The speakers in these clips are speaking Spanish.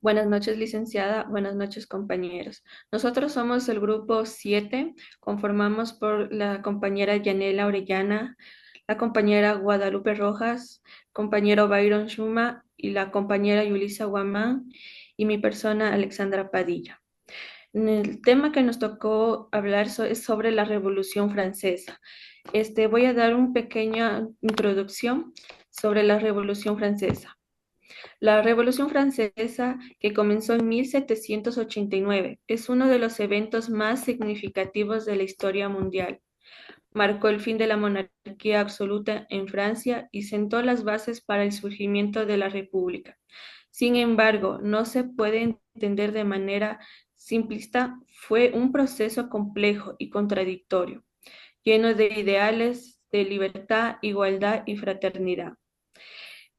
Buenas noches, licenciada. Buenas noches, compañeros. Nosotros somos el grupo 7, conformamos por la compañera Yanela Orellana, la compañera Guadalupe Rojas, compañero Byron Shuma y la compañera Yulisa Guamán y mi persona Alexandra Padilla. El tema que nos tocó hablar es sobre la Revolución Francesa. Voy a dar una pequeña introducción sobre la Revolución Francesa. La Revolución Francesa, que comenzó en 1789, es uno de los eventos más significativos de la historia mundial. Marcó el fin de la monarquía absoluta en Francia y sentó las bases para el surgimiento de la República. Sin embargo, no se puede entender de manera simplista. Fue un proceso complejo y contradictorio, lleno de ideales de libertad, igualdad y fraternidad,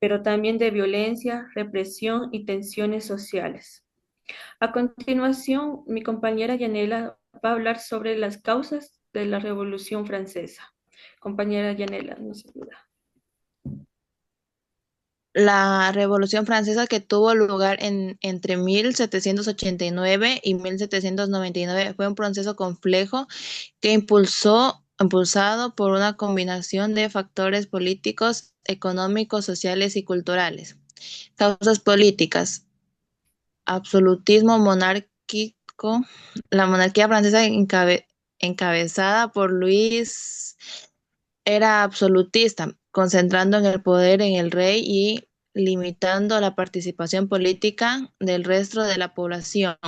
pero también de violencia, represión y tensiones sociales. A continuación, mi compañera Yanela va a hablar sobre las causas de la Revolución Francesa. Compañera Yanela, nos ayuda. La Revolución Francesa que tuvo lugar entre 1789 y 1799 fue un proceso complejo que impulsado por una combinación de factores políticos, económicos, sociales y culturales. Causas políticas: absolutismo monárquico. La monarquía francesa encabezada por Luis era absolutista, concentrando en el poder en el rey y limitando la participación política del resto de la población.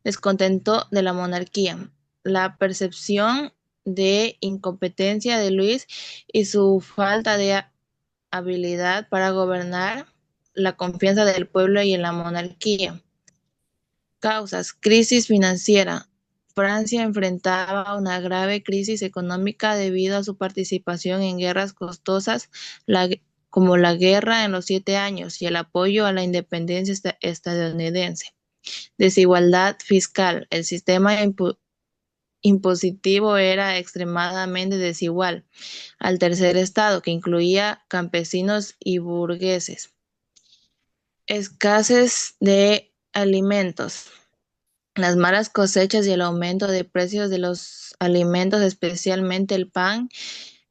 Descontento de la monarquía. La percepción de incompetencia de Luis y su falta de habilidad para gobernar, la confianza del pueblo y en la monarquía. Causas: crisis financiera. Francia enfrentaba una grave crisis económica debido a su participación en guerras costosas, la- como la Guerra en los Siete Años y el apoyo a la independencia estadounidense. Desigualdad fiscal. El sistema impositivo era extremadamente desigual al tercer estado, que incluía campesinos y burgueses. Escasez de alimentos. Las malas cosechas y el aumento de precios de los alimentos, especialmente el pan,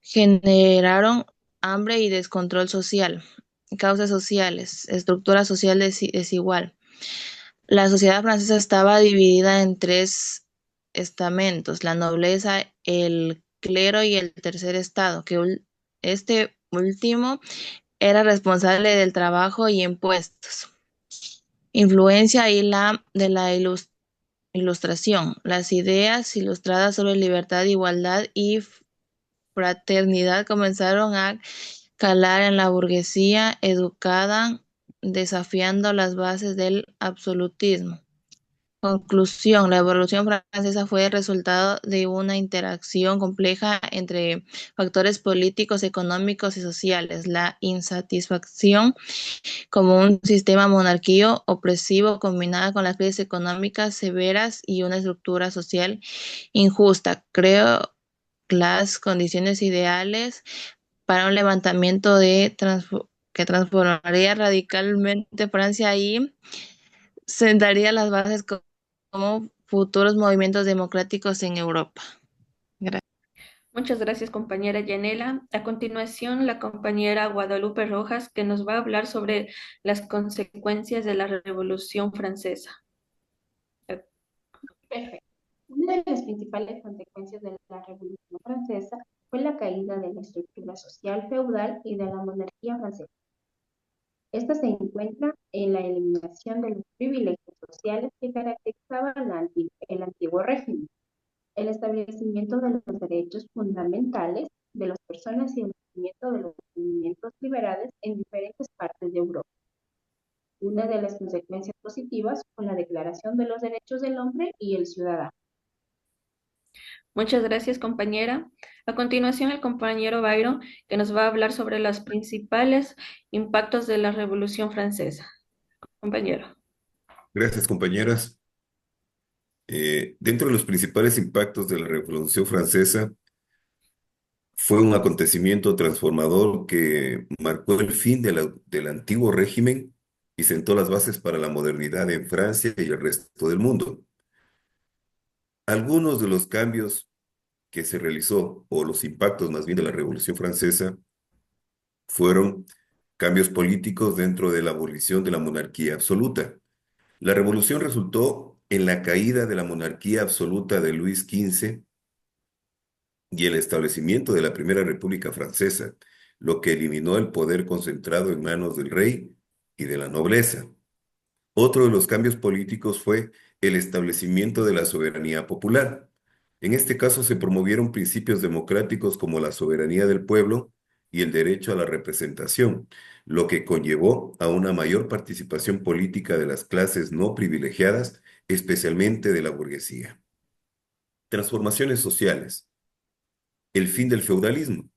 generaron hambre y descontrol social. Causas sociales: estructura social desigual. La sociedad francesa estaba dividida en tres estamentos: la nobleza, el clero y el tercer estado, que este último era responsable del trabajo y impuestos. Influencia de la Ilustración. Las ideas ilustradas sobre libertad, igualdad y fraternidad comenzaron a calar en la burguesía educada, desafiando las bases del absolutismo. Conclusión: la Revolución Francesa fue el resultado de una interacción compleja entre factores políticos, económicos y sociales. La insatisfacción como un sistema monárquico opresivo combinada con las crisis económicas severas y una estructura social injusta, creó las condiciones ideales para un levantamiento que transformaría radicalmente Francia y sentaría las bases como futuros movimientos democráticos en Europa. Gracias. Muchas gracias, compañera Yanela. A continuación, la compañera Guadalupe Rojas, que nos va a hablar sobre las consecuencias de la Revolución Francesa. Perfecto. Una de las principales consecuencias de la Revolución Francesa fue la caída de la estructura social feudal y de la monarquía francesa. Esta se encuentra en la eliminación de los privilegios sociales que caracterizaban el antiguo régimen, el establecimiento de los derechos fundamentales de las personas y el nacimiento de los movimientos liberales en diferentes partes de Europa. Una de las consecuencias positivas fue la Declaración de los Derechos del Hombre y el Ciudadano. Muchas gracias, compañera. A continuación, el compañero Byron, que nos va a hablar sobre los principales impactos de la Revolución Francesa. Compañero. Gracias, compañeras. Dentro de los principales impactos de la Revolución Francesa, fue un acontecimiento transformador que marcó el fin del antiguo régimen y sentó las bases para la modernidad en Francia y el resto del mundo. Algunos de los cambios que se realizó, o los impactos más bien de la Revolución Francesa, fueron cambios políticos dentro de la abolición de la monarquía absoluta. La revolución resultó en la caída de la monarquía absoluta de Luis XV y el establecimiento de la Primera República Francesa, lo que eliminó el poder concentrado en manos del rey y de la nobleza. Otro de los cambios políticos fue el establecimiento de la soberanía popular. En este caso se promovieron principios democráticos como la soberanía del pueblo y el derecho a la representación, lo que conllevó a una mayor participación política de las clases no privilegiadas, especialmente de la burguesía. Transformaciones sociales. El fin del feudalismo.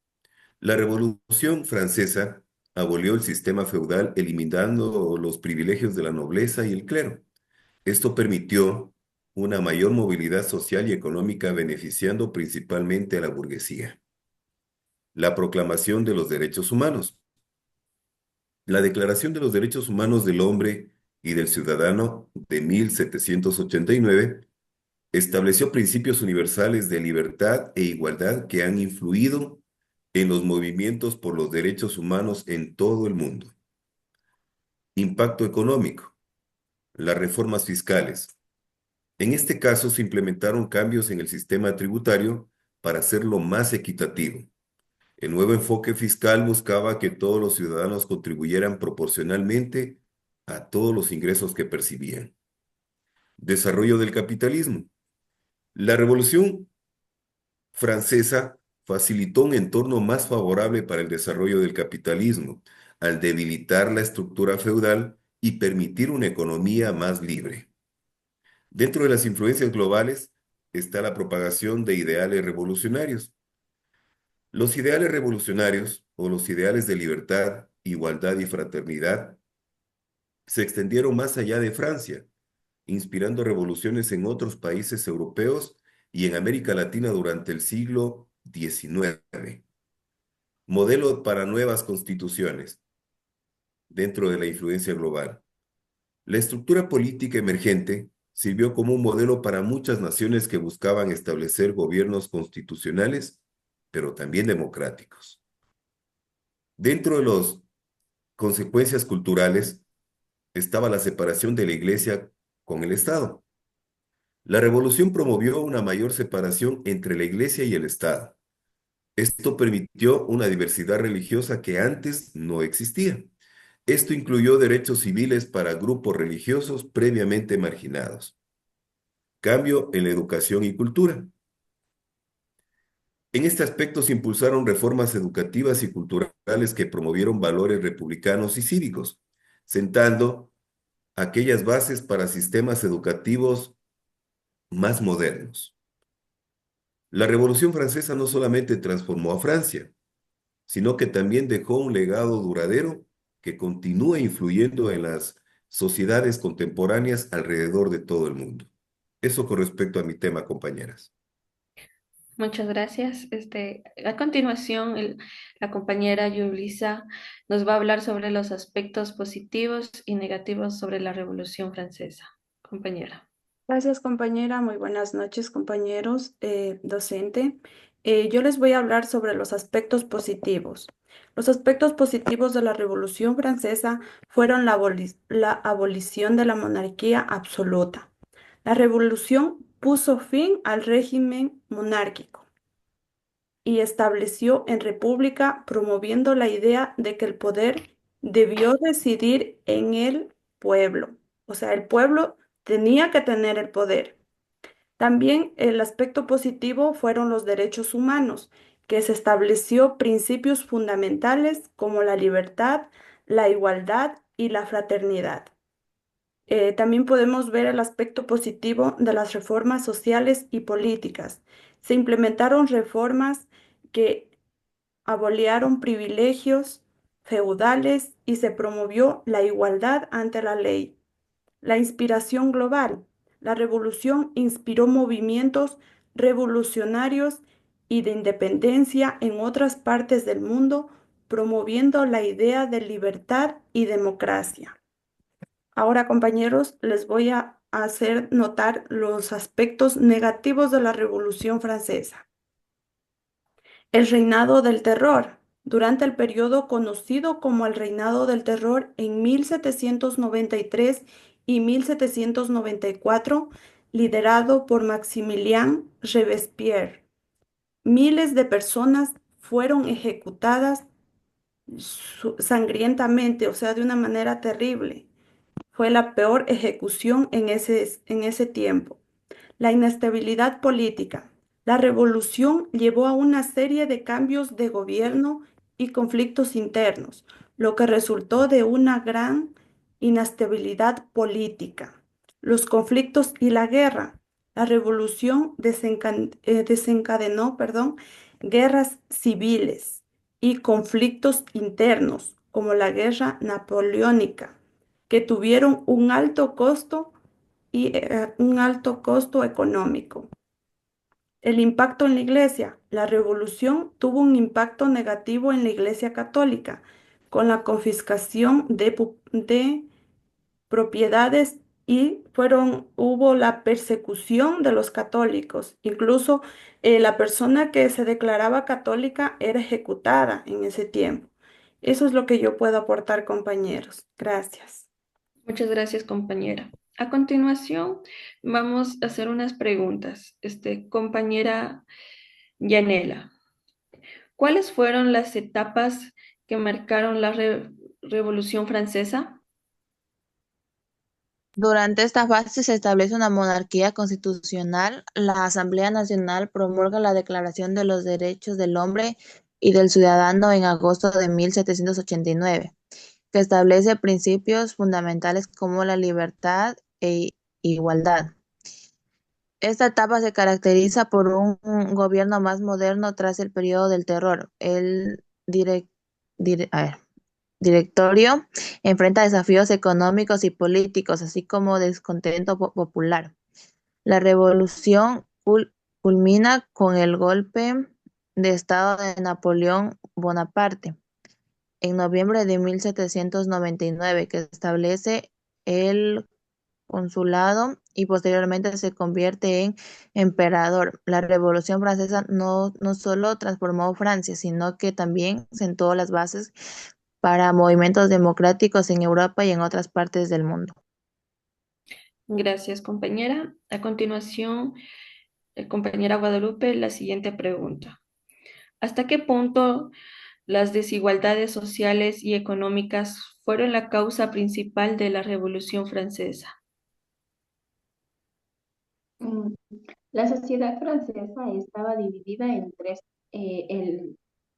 La Revolución Francesa abolió el sistema feudal eliminando los privilegios de la nobleza y el clero. Esto permitió una mayor movilidad social y económica beneficiando principalmente a la burguesía. La proclamación de los derechos humanos. La Declaración de los Derechos Humanos del Hombre y del Ciudadano de 1789 estableció principios universales de libertad e igualdad que han influido en los movimientos por los derechos humanos en todo el mundo. Impacto económico. Las reformas fiscales. En este caso se implementaron cambios en el sistema tributario para hacerlo más equitativo. El nuevo enfoque fiscal buscaba que todos los ciudadanos contribuyeran proporcionalmente a todos los ingresos que percibían. Desarrollo del capitalismo. La Revolución Francesa facilitó un entorno más favorable para el desarrollo del capitalismo, al debilitar la estructura feudal y permitir una economía más libre. Dentro de las influencias globales está la propagación de ideales revolucionarios. Los ideales revolucionarios, o los ideales de libertad, igualdad y fraternidad, se extendieron más allá de Francia, inspirando revoluciones en otros países europeos y en América Latina durante el siglo XIX. Modelo para nuevas constituciones dentro de la influencia global. La estructura política emergente sirvió como un modelo para muchas naciones que buscaban establecer gobiernos constitucionales, pero también democráticos. Dentro de las consecuencias culturales estaba la separación de la Iglesia con el Estado. La revolución promovió una mayor separación entre la Iglesia y el Estado. Esto permitió una diversidad religiosa que antes no existía. Esto incluyó derechos civiles para grupos religiosos previamente marginados. Cambio en la educación y cultura. En este aspecto se impulsaron reformas educativas y culturales que promovieron valores republicanos y cívicos, sentando aquellas bases para sistemas educativos más modernos. La Revolución Francesa no solamente transformó a Francia, sino que también dejó un legado duradero que continúa influyendo en las sociedades contemporáneas alrededor de todo el mundo. Eso con respecto a mi tema, compañeras. Muchas gracias. A continuación, la compañera Yulisa nos va a hablar sobre los aspectos positivos y negativos sobre la Revolución Francesa. Compañera. Gracias, compañera. Muy buenas noches, compañeros, docente. Yo les voy a hablar sobre los aspectos positivos. Los aspectos positivos de la Revolución Francesa fueron la abolición de la monarquía absoluta. La revolución puso fin al régimen monárquico y estableció en república, promoviendo la idea de que el poder debió residir en el pueblo. O sea, el pueblo tenía que tener el poder. También el aspecto positivo fueron los derechos humanos, que se estableció principios fundamentales como la libertad, la igualdad y la fraternidad. También podemos ver el aspecto positivo de las reformas sociales y políticas. Se implementaron reformas que abolieron privilegios feudales y se promovió la igualdad ante la ley. La inspiración global. La revolución inspiró movimientos revolucionarios y de independencia en otras partes del mundo, promoviendo la idea de libertad y democracia. Ahora, compañeros, les voy a hacer notar los aspectos negativos de la Revolución Francesa. El reinado del terror. Durante el periodo conocido como el reinado del terror en 1793 y 1794, liderado por Maximilien Robespierre, miles de personas fueron ejecutadas sangrientamente, o sea, de una manera terrible. Fue la peor ejecución en ese tiempo. La inestabilidad política. La revolución llevó a una serie de cambios de gobierno y conflictos internos, lo que resultó de una gran inestabilidad política. Los conflictos y la guerra. La revolución desencadenó, guerras civiles y conflictos internos, como la guerra napoleónica, que tuvieron un alto costo económico. El impacto en la iglesia. La revolución tuvo un impacto negativo en la iglesia católica, con la confiscación de propiedades y hubo la persecución de los católicos. Incluso la persona que se declaraba católica era ejecutada en ese tiempo. Eso es lo que yo puedo aportar, compañeros. Gracias. Muchas gracias, compañera. A continuación, vamos a hacer unas preguntas. Compañera Yanela, ¿cuáles fueron las etapas que marcaron la Revolución Francesa? Durante esta fase se establece una monarquía constitucional. La Asamblea Nacional promulga la Declaración de los Derechos del Hombre y del Ciudadano en agosto de 1789, que establece principios fundamentales como la libertad e igualdad. Esta etapa se caracteriza por un gobierno más moderno tras el periodo del terror. El directorio enfrenta desafíos económicos y políticos, así como descontento popular. La revolución culmina con el golpe de Estado de Napoleón Bonaparte en noviembre de 1799, que establece el consulado y posteriormente se convierte en emperador. La Revolución Francesa no solo transformó Francia, sino que también sentó las bases para movimientos democráticos en Europa y en otras partes del mundo. Gracias, compañera. A continuación, compañera Guadalupe, la siguiente pregunta. ¿Hasta qué punto las desigualdades sociales y económicas fueron la causa principal de la Revolución Francesa? Mm, La sociedad francesa estaba dividida en tres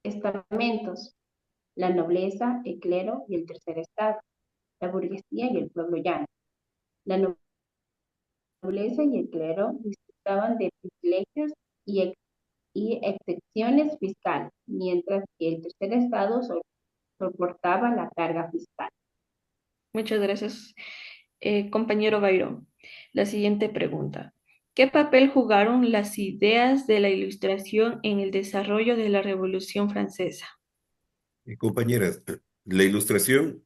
estamentos: la nobleza, el clero y el tercer estado, la burguesía y el pueblo llano. La nobleza y el clero disfrutaban de privilegios y excepciones fiscales, mientras que el tercer estado soportaba la carga fiscal. Muchas gracias, compañero Byron. La siguiente pregunta. ¿Qué papel jugaron las ideas de la Ilustración en el desarrollo de la Revolución Francesa? Compañeras, la Ilustración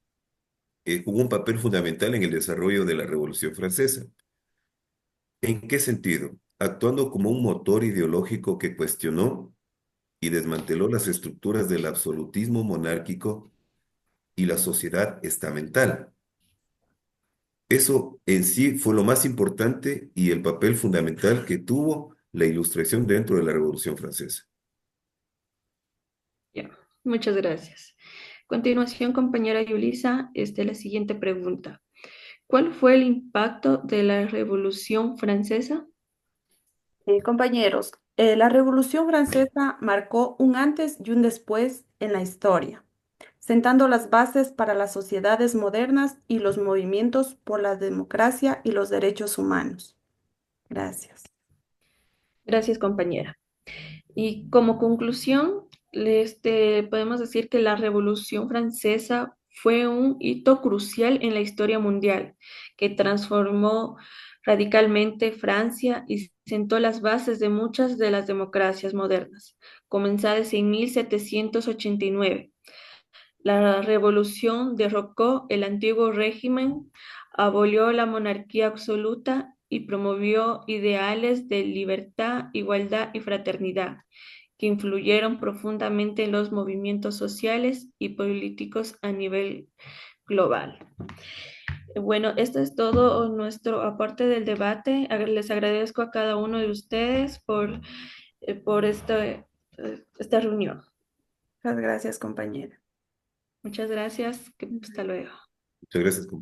jugó un papel fundamental en el desarrollo de la Revolución Francesa. ¿En qué sentido? Actuando como un motor ideológico que cuestionó y desmanteló las estructuras del absolutismo monárquico y la sociedad estamental. Eso en sí fue lo más importante y el papel fundamental que tuvo la Ilustración dentro de la Revolución Francesa. Ya, muchas gracias. A continuación, compañera Yulisa, la siguiente pregunta. ¿Cuál fue el impacto de la Revolución Francesa? Compañeros, la Revolución Francesa marcó un antes y un después en la historia, sentando las bases para las sociedades modernas y los movimientos por la democracia y los derechos humanos. Gracias. Gracias, compañera. Y como conclusión, podemos decir que la Revolución Francesa fue un hito crucial en la historia mundial, que transformó radicalmente Francia y sentó las bases de muchas de las democracias modernas, comenzadas en 1789. La revolución derrocó el antiguo régimen, abolió la monarquía absoluta y promovió ideales de libertad, igualdad y fraternidad, que influyeron profundamente en los movimientos sociales y políticos a nivel global. Bueno, esto es todo nuestro aporte del debate. Les agradezco a cada uno de ustedes por esta reunión. Muchas gracias, compañera. Muchas gracias. Hasta luego. Muchas gracias, compañero.